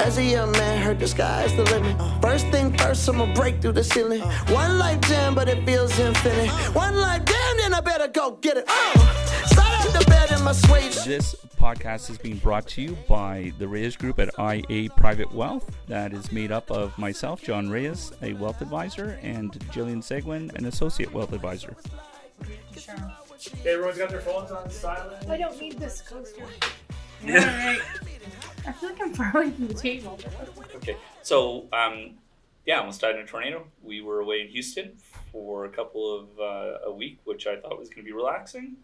As a young man, heard the sky's the limit. First thing first, I'ma break through the ceiling. One life jam, but it feels infinite. One life damn, then I better go get it. Start out the bed in my suede. This podcast is being brought to you by the Reyes Group at IA Private Wealth. That is made up of myself, John Reyes, a wealth advisor, and Jillian Seguin, an associate wealth advisor. Sure. Okay, everyone's got their phones on silent. I don't need this coaster. Alright. I feel like I'm far away from the table. Okay, so almost died in a tornado. We were away in Houston for a couple of a week, which I thought was going to be relaxing.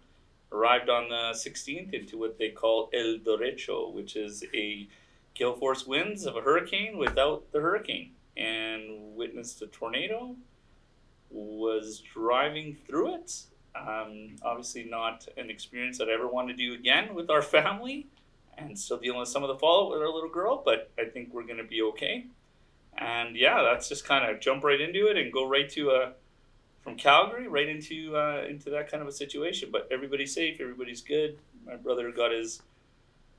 Arrived on the 16th into what they call El Derecho, which is a gale force winds of a hurricane without the hurricane, and witnessed a tornado. Was driving through it. Obviously not an experience that I ever want to do again with our family, and still dealing with some of the fallout with our little girl, but I think we're going to be okay. And yeah, that's just kind of jump right into it and go right to from Calgary right into that kind of a situation. But everybody's safe, everybody's good. My brother got his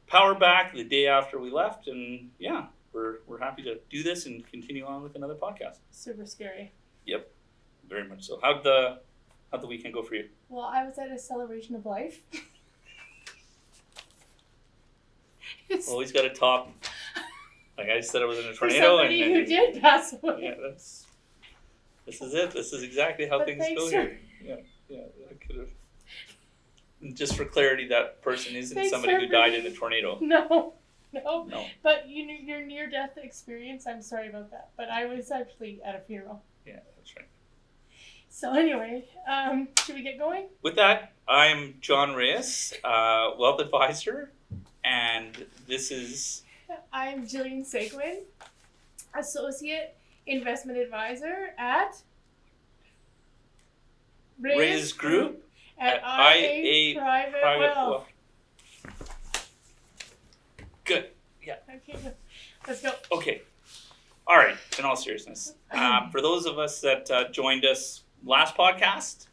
power back the day after we left, and yeah, we're happy to do this and continue on with another podcast. Super scary. Yep, very much so. How'd the weekend go for you? Well, I was at a celebration of life. Always got to top. Like I said, I was in a For tornado, somebody who did pass away. Yeah, this is it. This is exactly how But things thanks go here. Yeah. I could have. Just for clarity, that person isn't Thanks somebody for who died in a tornado. No. No. But your near-death experience, I'm sorry about that. But I was actually at a funeral. Yeah, that's right. So anyway, should we get going? With that, I'm John Reyes, wealth advisor, and this is. I'm Jillian Seguin, associate investment advisor at Reyes Group at IA Private Wealth. Good. Yeah. Okay, good. Let's go. Okay. All right. In all seriousness, for those of us that joined us last podcast,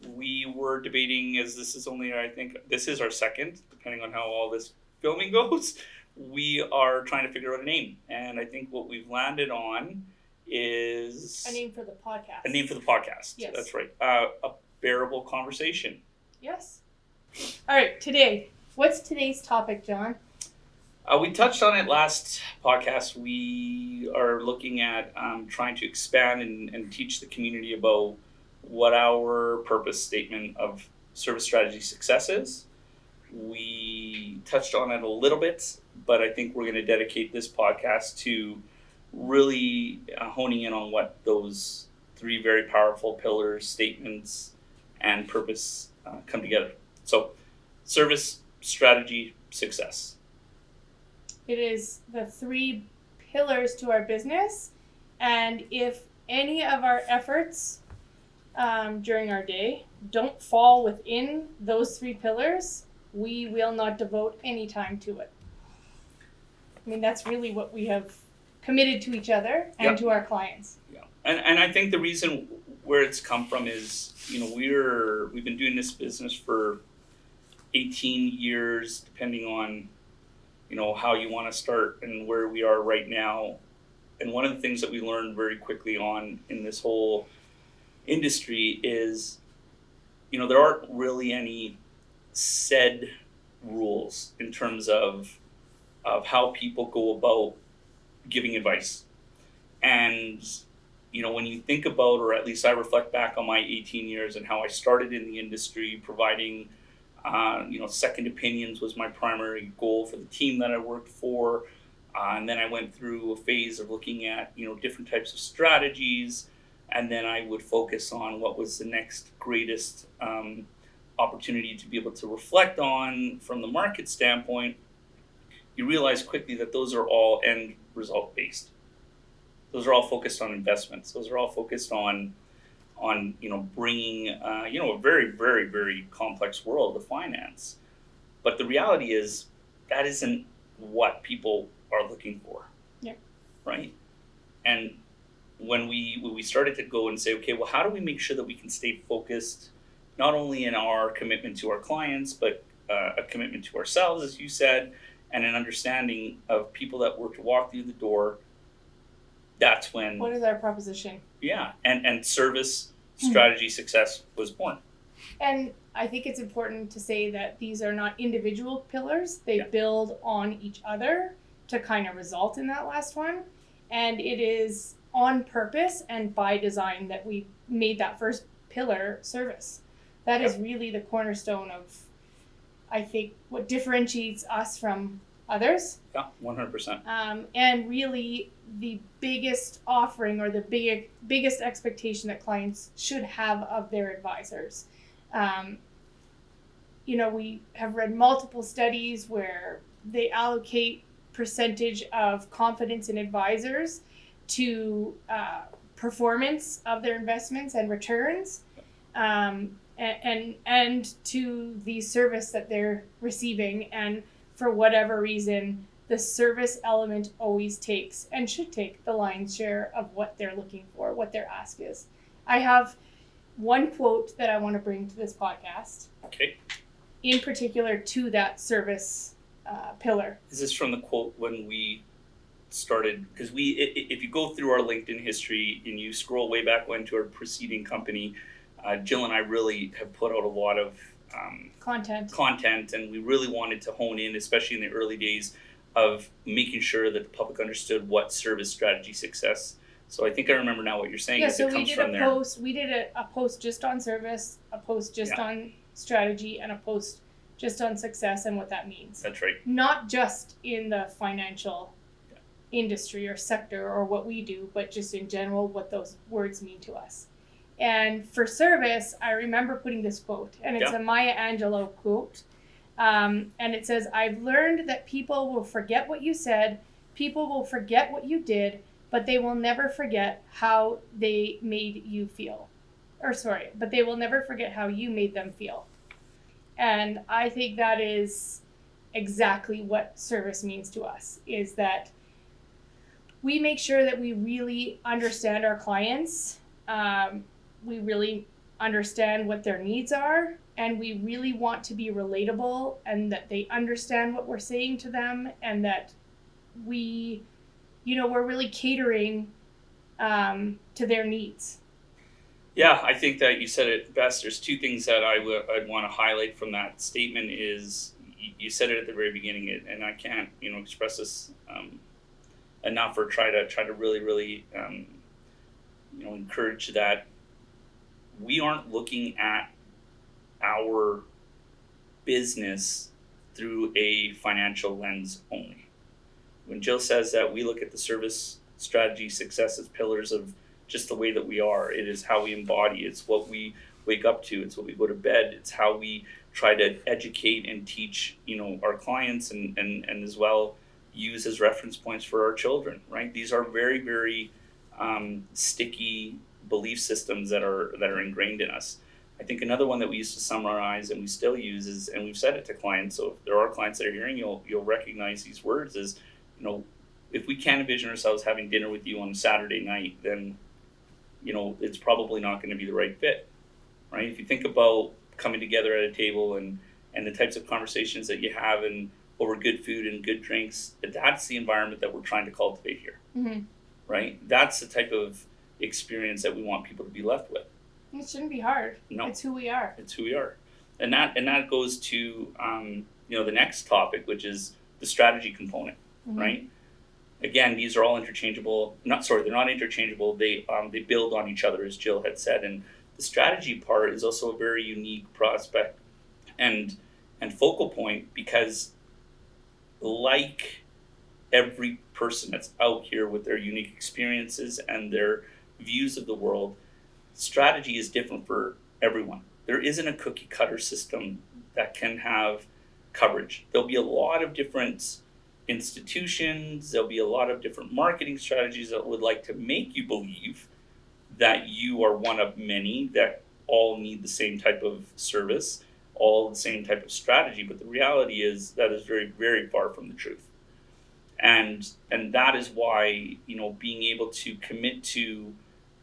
we were debating, as this is only, I think, this is our second, depending on how all this filming goes. We are trying to figure out a name, and I think what we've landed on is a name for the podcast. A name for the podcast. Yes. That's right. A bearable conversation. Yes. All right. What's today's topic, John? We touched on it last podcast. We are looking at trying to expand and teach the community about what our purpose statement of service strategy success is. We touched on it a little bit, but I think we're going to dedicate this podcast to really honing in on what those three very powerful pillars, statements, and purpose come together. So, service, strategy, success. It is the three pillars to our business, and if any of our efforts during our day don't fall within those three pillars, we will not devote any time to it. I mean, that's really what we have committed to each other and to our clients. Yeah, and I think the reason where it's come from is, we've been doing this business for 18 years, depending on, how you want to start and where we are right now. And one of the things that we learned very quickly on in this whole industry is, there aren't really any said rules in terms of how people go about giving advice. And, when you think about, or at least I reflect back on my 18 years and how I started in the industry, providing, second opinions was my primary goal for the team that I worked for. And then I went through a phase of looking at, different types of strategies. And then I would focus on what was the next greatest opportunity to be able to reflect on from the market standpoint. You realize quickly that those are all end result based. Those are all focused on investments. Those are all focused on bringing a very, very, very complex world of finance. But the reality is that isn't what people are looking for. Yeah. Right? And when we started to go and say, okay, well, how do we make sure that we can stay focused, not only in our commitment to our clients, but a commitment to ourselves, as you said, and an understanding of people that were to walk through the door, that's when, What is our proposition? and service strategy success was born. And I think it's important to say that these are not individual pillars. They build on each other to kind of result in that last one. And it is on purpose and by design that we made that first pillar service. That is really the cornerstone of, I think, what differentiates us from others. Yeah, 100%. And really the biggest offering or the biggest expectation that clients should have of their advisors. We have read multiple studies where they allocate percentage of confidence in advisors to performance of their investments and returns, and to the service that they're receiving. And for whatever reason, the service element always takes and should take the lion's share of what they're looking for, what their ask is. I have one quote that I want to bring to this podcast. Okay. In particular to that service pillar. Is this from the quote when we started? Because if you go through our LinkedIn history and you scroll way back when to our preceding company, Jill and I really have put out a lot of content, and we really wanted to hone in, especially in the early days, of making sure that the public understood what service strategy success. So I think I remember now what you're saying. Yeah, is so it we comes did from a there. post. We did a post just on service, a post just on strategy, and a post just on success and what that means. That's right. Not just in the financial industry or sector or what we do, but just in general what those words mean to us. And for service, I remember putting this quote, and it's a Maya Angelou quote. And it says, "I've learned that people will forget what you said, people will forget what you did, but they will never forget how they made you feel." But they will never forget how you made them feel. And I think that is exactly what service means to us, is that we make sure that we really understand our clients, we really understand what their needs are, and we really want to be relatable, and that they understand what we're saying to them, and that we're really catering to their needs. Yeah, I think that you said it best. There's two things that I'd want to highlight from that statement. Is you said it at the very beginning, and I can't express this enough, or try to really encourage that we aren't looking at our business through a financial lens only. When Jill says that we look at the service strategy success as pillars of just the way that we are, it is how we embody, it's what we wake up to, it's what we go to bed, it's how we try to educate and teach our clients, and as well use as reference points for our children, right? These are very, very sticky belief systems that are ingrained in us. I think another one that we used to summarize and we still use is, and we've said it to clients, so if there are clients that are hearing, you'll recognize these words, is, if we can't envision ourselves having dinner with you on a Saturday night, then it's probably not going to be the right fit, right? If you think about coming together at a table and the types of conversations that you have and over good food and good drinks, that's the environment that we're trying to cultivate here, right? That's the type of experience that we want people to be left with. It shouldn't be hard. No, it's who we are. It's who we are, and that goes to the next topic, which is the strategy component, right? Again, these are all interchangeable. They're not interchangeable. They build on each other, as Jill had said, and the strategy part is also a very unique prospect and focal point, because like every person that's out here with their unique experiences and their views of the world, strategy is different for everyone. There isn't a cookie cutter system that can have coverage. There'll be a lot of different institutions, there'll be a lot of different marketing strategies that would like to make you believe that you are one of many that all need the same type of service, all the same type of strategy, but the reality is that is very, very far from the truth. And that is why, being able to commit to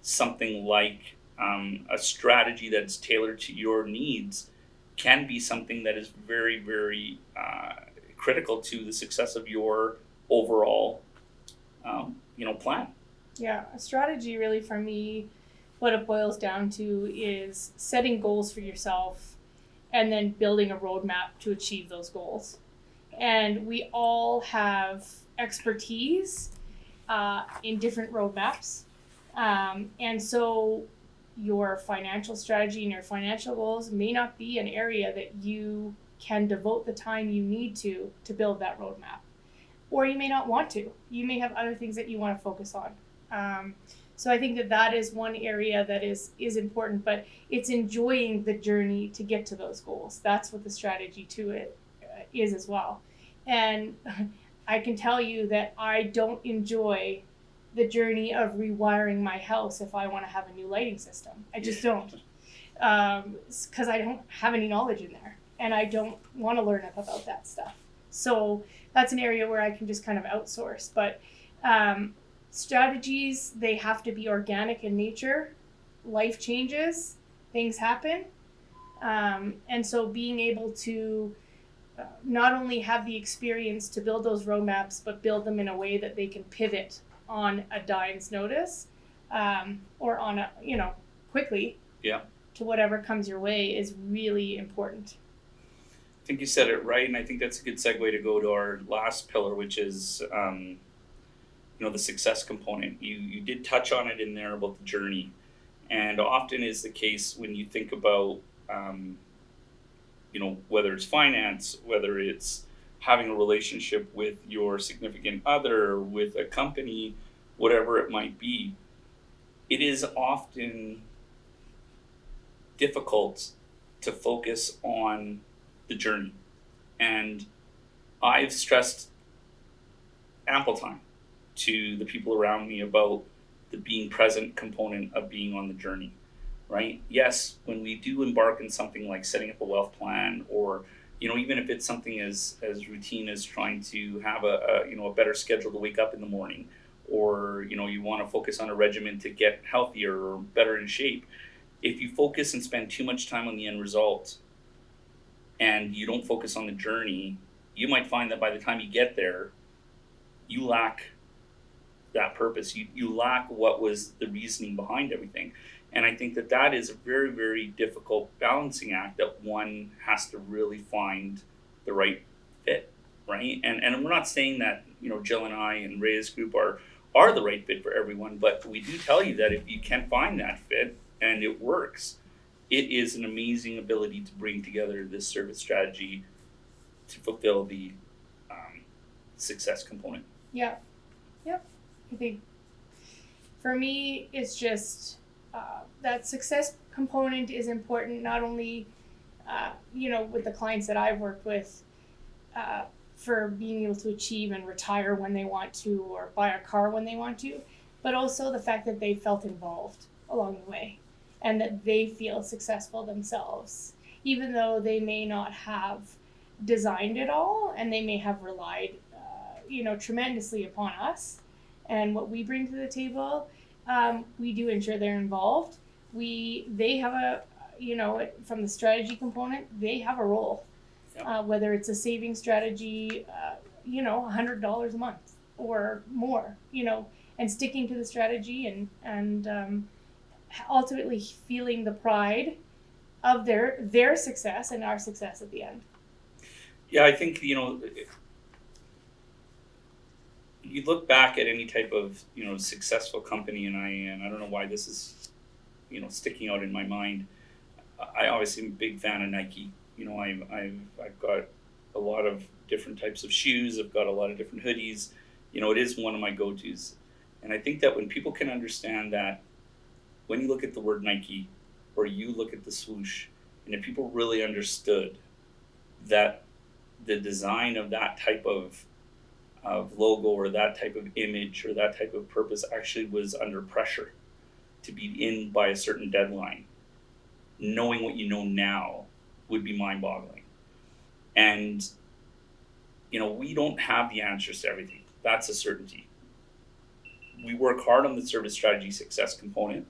something like a strategy that's tailored to your needs can be something that is very, very critical to the success of your overall, plan. Yeah, a strategy really for me, what it boils down to is setting goals for yourself and then building a roadmap to achieve those goals. And we all have expertise in different roadmaps. And so your financial strategy and your financial goals may not be an area that you can devote the time you need to build that roadmap. Or you may not want to. You may have other things that you want to focus on. So I think that is one area that is important, but it's enjoying the journey to get to those goals. That's what the strategy to it is as well. And I can tell you that I don't enjoy the journey of rewiring my house if I want to have a new lighting system. I just don't. Because I don't have any knowledge in there. And I don't want to learn about that stuff. So that's an area where I can just kind of outsource. But strategies, they have to be organic in nature. Life changes, things happen. And so being able to not only have the experience to build those roadmaps, but build them in a way that they can pivot on a dime's notice, or on a, quickly to whatever comes your way is really important. I think you said it right, and I think that's a good segue to go to our last pillar, which is the success component. You did touch on it in there about the journey, and often is the case when you think about whether it's finance, whether it's having a relationship with your significant other, with a company, whatever it might be, it is often difficult to focus on the journey. And I've stressed ample time to the people around me about the being present component of being on the journey, right? Yes, when we do embark in something like setting up a wealth plan, or even if it's something as routine as trying to have a better schedule to wake up in the morning, or you want to focus on a regimen to get healthier or better in shape, if you focus and spend too much time on the end result and you don't focus on the journey, you might find that by the time you get there, you lack that purpose. You lack what was the reasoning behind everything. And I think that is a very, very difficult balancing act that one has to really find the right fit, right? And we're not saying that, Jill and I and Reyes Group are the right fit for everyone, but we do tell you that if you can find that fit and it works, it is an amazing ability to bring together this service strategy to fulfill the success component. Yeah. Yep. I think for me, it's just that success component is important, not only, with the clients that I've worked with, for being able to achieve and retire when they want to, or buy a car when they want to, but also the fact that they felt involved along the way and that they feel successful themselves, even though they may not have designed it all and they may have relied, tremendously upon us and what we bring to the table. We do ensure they're involved. They have from the strategy component, they have a role. Yep. Whether it's a saving strategy, $100 a month or more, and sticking to the strategy and ultimately feeling the pride of their success and our success at the end. Yeah, I think, you look back at any type of, successful company, and I don't know why this is, sticking out in my mind. I obviously am a big fan of Nike. I've got a lot of different types of shoes. I've got a lot of different hoodies. It is one of my go-tos. And I think that when people can understand that when you look at the word Nike or you look at the swoosh, and if people really understood that the design of that type of logo or that type of image or that type of purpose actually was under pressure to be in by a certain deadline, knowing what you know now would be mind-boggling. And we don't have the answers to everything. That's a certainty. We work hard on the service strategy success component.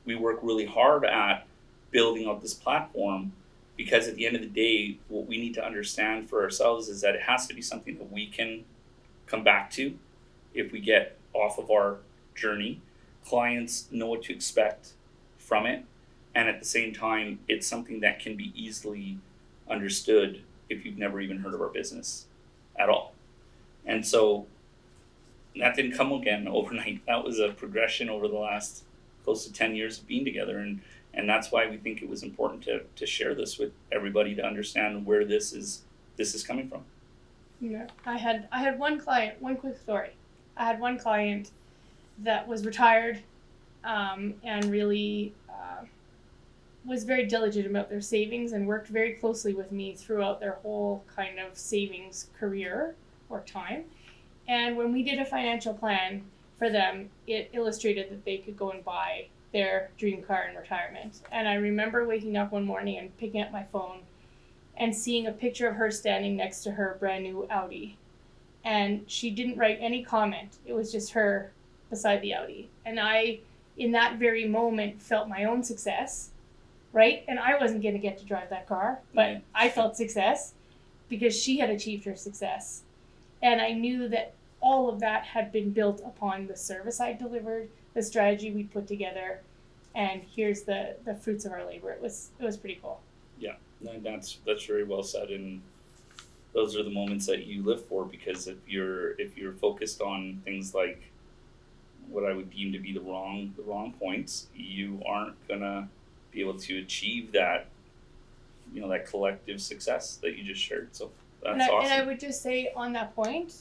We work really hard at building out this platform, because at the end of the day, what we need to understand for ourselves is that it has to be something that we can come back to if we get off of our journey. Clients know what to expect from it, and at the same time, it's something that can be easily understood if you've never even heard of our business at all. And so that didn't come again overnight. That was a progression over the last close to 10 years of being together, and that's why we think it was important to share this with everybody to understand where this is coming from. Yeah, I had one client. One quick story. I had one client that was retired, and really was very diligent about their savings and worked very closely with me throughout their whole kind of savings career or time. And when we did a financial plan for them, it illustrated that they could go and buy their dream car in retirement. And I remember waking up one morning and picking up my phone and seeing a picture of her standing next to her brand new Audi. And she didn't write any comment. It was just her beside the Audi. And I, in that very moment, felt my own success, right? And I wasn't going to get to drive that car, but I felt success because she had achieved her success. And I knew that all of that had been built upon the service I delivered, the strategy we put together, and here's the fruits of our labor. It was pretty cool. Yeah, that's very well said, and those are the moments that you live for, because if you're focused on things like what I would deem to be the wrong points, you aren't gonna be able to achieve that, that collective success that you just shared. So that's awesome. And I would just say on that point,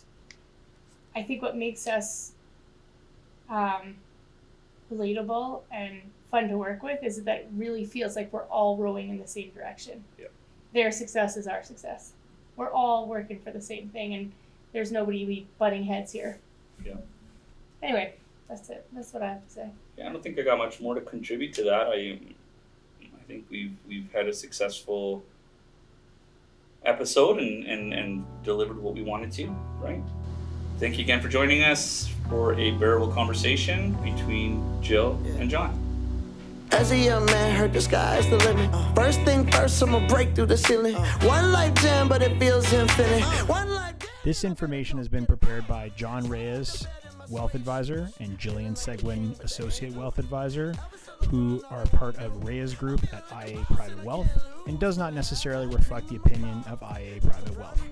I think what makes us relatable and fun to work with is that it really feels like we're all rowing in the same direction. Yeah. Their success is our success. We're all working for the same thing, and there's nobody butting heads here. Yeah. Anyway, that's it. That's what I have to say. Yeah, I don't think I got much more to contribute to that. I think we've had a successful episode and delivered what we wanted to, right? Thank you again for joining us for a bearable conversation between Jill and John. As a young man, heard the sky's the limit. First thing first, I'ma break through the ceiling. One life jam, but it feels infinite. One life. This information has been prepared by John Reyes, Wealth Advisor, and Jillian Seguin, Associate Wealth Advisor, who are part of Reyes Group at IA Private Wealth, and does not necessarily reflect the opinion of IA Private Wealth.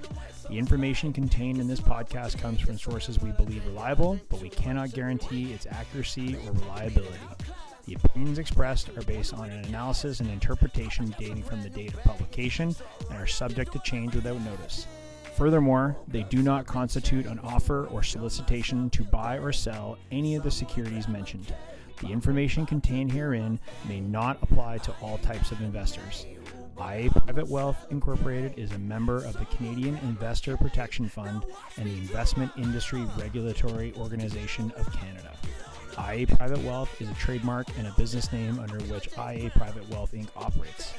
The information contained in this podcast comes from sources we believe reliable, but we cannot guarantee its accuracy or reliability. The opinions expressed are based on an analysis and interpretation dating from the date of publication and are subject to change without notice. Furthermore, they do not constitute an offer or solicitation to buy or sell any of the securities mentioned. The information contained herein may not apply to all types of investors. IA Private Wealth Incorporated is a member of the Canadian Investor Protection Fund and the Investment Industry Regulatory Organization of Canada. IA Private Wealth is a trademark and a business name under which IA Private Wealth Inc. operates.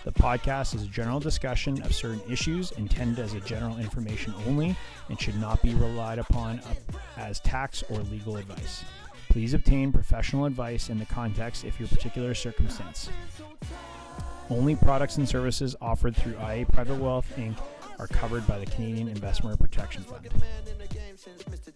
The podcast is a general discussion of certain issues intended as a general information only and should not be relied upon as tax or legal advice. Please obtain professional advice in the context of your particular circumstance. Only products and services offered through IA Private Wealth Inc. are covered by the Canadian Investment Protection Fund.